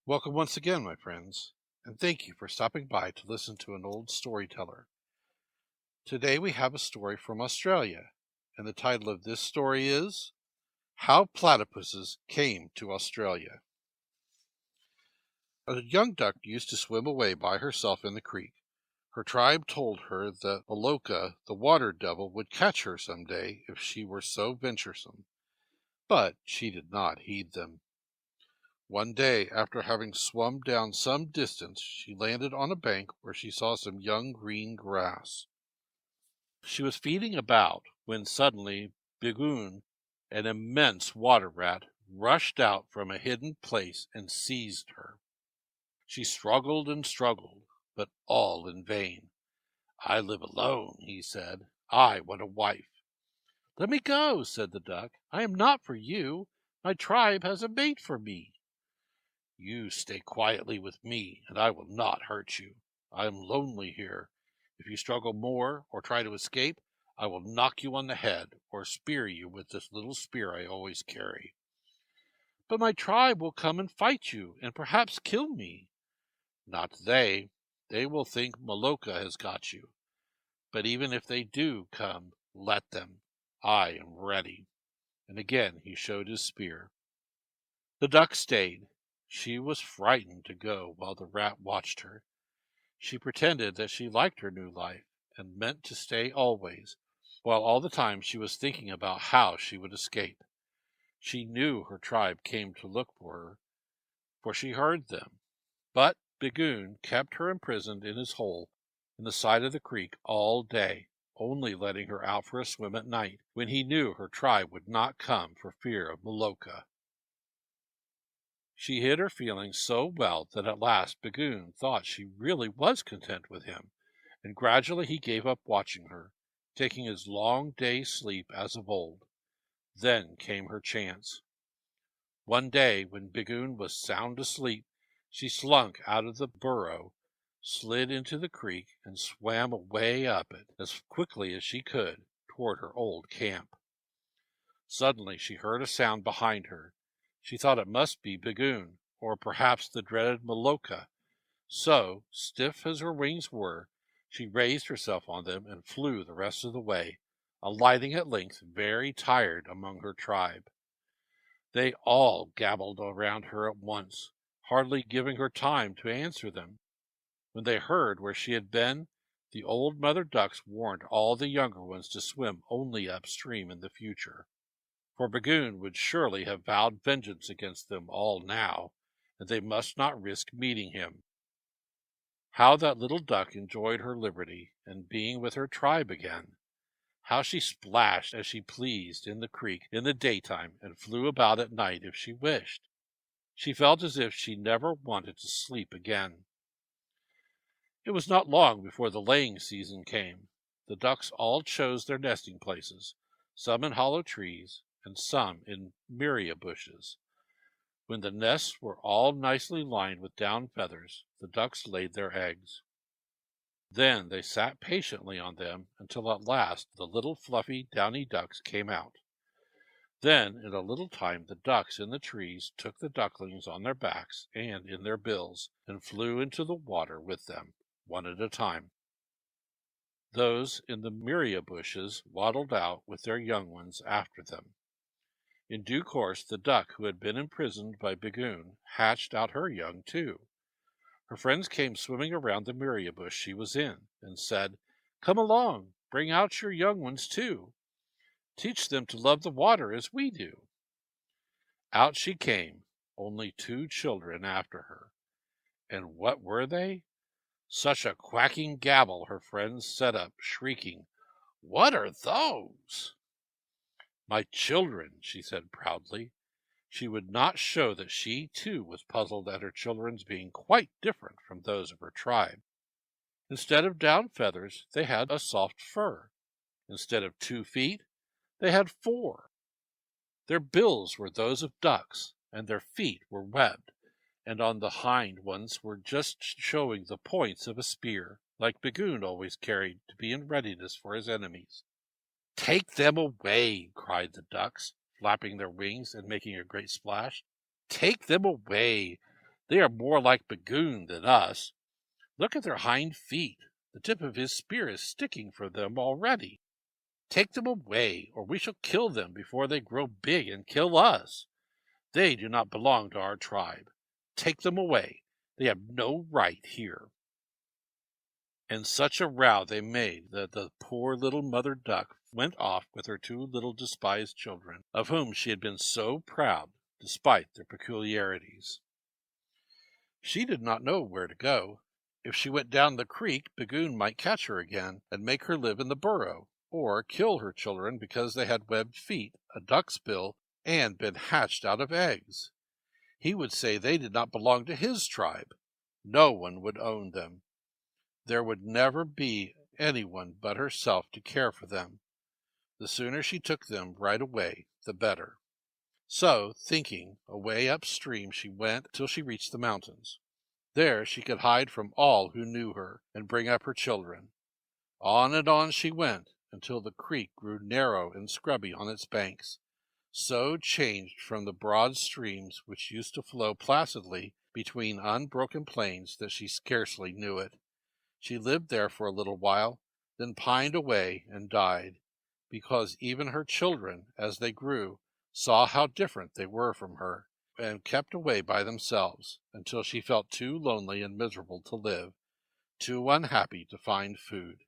Welcome once again, my friends, and thank you for stopping by to listen to an old storyteller. Today we have a story from Australia, and the title of this story is How Platypuses Came to Australia. A young duck used to swim away by herself in the creek. Her tribe told her that Maloka, the water devil, would catch her some day if she were so venturesome, but she did not heed them. One day, after having swum down some distance, she landed on a bank where she saw some young green grass. She was feeding about when suddenly Bigoon, an immense water rat, rushed out from a hidden place and seized her. She struggled and struggled, but all in vain. "I live alone," he said. "I want a wife." "Let me go," said the duck. "I am not for you. My tribe has a mate for me." "You stay quietly with me, and I will not hurt you. I am lonely here. If you struggle more, or try to escape, I will knock you on the head, or spear you with this little spear I always carry." "But my tribe will come and fight you, and perhaps kill me." "Not they. They will think Maloka has got you. But even if they do come, let them. I am ready." And again he showed his spear. The duck stayed. She was frightened to go while the rat watched her. She pretended that she liked her new life and meant to stay always, while all the time she was thinking about how she would escape. She knew her tribe came to look for her, for she heard them. But Bigoon kept her imprisoned in his hole in the side of the creek all day, only letting her out for a swim at night, when he knew her tribe would not come for fear of Maloka. She hid her feelings so well that at last Bigoon thought she really was content with him, and gradually he gave up watching her, taking his long day's sleep as of old. Then came her chance. One day, when Bigoon was sound asleep, she slunk out of the burrow, slid into the creek, and swam away up it as quickly as she could toward her old camp. Suddenly she heard a sound behind her. She thought it must be Bigoon, or perhaps the dreaded Maloka. So, stiff as her wings were, she raised herself on them and flew the rest of the way, alighting at length very tired among her tribe. They all gabbled around her at once, hardly giving her time to answer them. When they heard where she had been, the old mother ducks warned all the younger ones to swim only upstream in the future, for Bigoon would surely have vowed vengeance against them all now, and they must not risk meeting him. How that little duck enjoyed her liberty and being with her tribe again! How she splashed as she pleased in the creek in the daytime and flew about at night if she wished! She felt as if she never wanted to sleep again. It was not long before the laying season came. The ducks all chose their nesting places, some in hollow trees and some in myria bushes. When the nests were all nicely lined with down feathers, the ducks laid their eggs. Then they sat patiently on them until at last the little fluffy downy ducks came out. Then in a little time the ducks in the trees took the ducklings on their backs and in their bills, and flew into the water with them, one at a time. Those in the myria bushes waddled out with their young ones after them. In due course the duck who had been imprisoned by Bigoon hatched out her young too. Her friends came swimming around the myria bush she was in, and said, "Come along, bring out your young ones too. Teach them to love the water as we do." Out she came, only 2 children after her. And what were they? Such a quacking gabble her friends set up, shrieking, "What are those?" "My children," she said proudly. She would not show that she, too, was puzzled at her children's being quite different from those of her tribe. Instead of down feathers, they had a soft fur. Instead of 2 feet, they had 4. Their bills were those of ducks, and their feet were webbed, and on the hind ones were just showing the points of a spear, like Bigoon always carried to be in readiness for his enemies. "Take them away!" cried the ducks, flapping their wings and making a great splash. "Take them away! They are more like Bagoon than us. Look at their hind feet. The tip of his spear is sticking for them already. Take them away, or we shall kill them before they grow big and kill us. They do not belong to our tribe. Take them away. They have no right here." And such a row they made that the poor little mother duck went off with her two little despised children, of whom she had been so proud, despite their peculiarities. She did not know where to go. If she went down the creek, Bagoon might catch her again and make her live in the burrow, or kill her children because they had webbed feet, a duck's bill, and been hatched out of eggs. He would say they did not belong to his tribe. No one would own them. There would never be anyone but herself to care for them. The sooner she took them right away, the better. So, thinking, away upstream she went till she reached the mountains. There she could hide from all who knew her and bring up her children. On and on she went until the creek grew narrow and scrubby on its banks, so changed from the broad streams which used to flow placidly between unbroken plains that she scarcely knew it. She lived there for a little while, then pined away and died, because even her children, as they grew, saw how different they were from her, and kept away by themselves, until she felt too lonely and miserable to live, too unhappy to find food.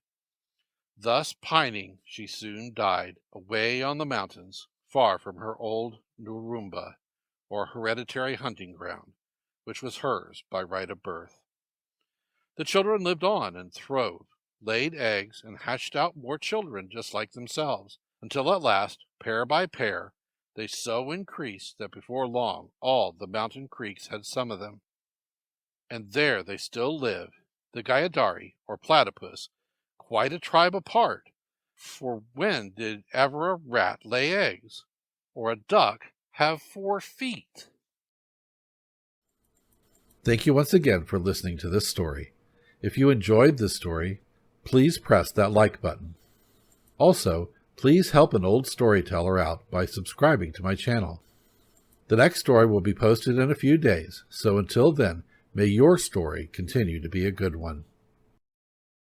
Thus pining, she soon died, away on the mountains, far from her old Nurumba, or hereditary hunting ground, which was hers by right of birth. The children lived on and throve, laid eggs, and hatched out more children just like themselves, until at last, pair by pair, they so increased that before long all the mountain creeks had some of them. And there they still live, the Gayadari, or platypus, quite a tribe apart, for when did ever a rat lay eggs, or a duck have 4 feet? Thank you once again for listening to this story. If you enjoyed this story, please press that like button. Also, please help an old storyteller out by subscribing to my channel. The next story will be posted in a few days, so until then, may your story continue to be a good one.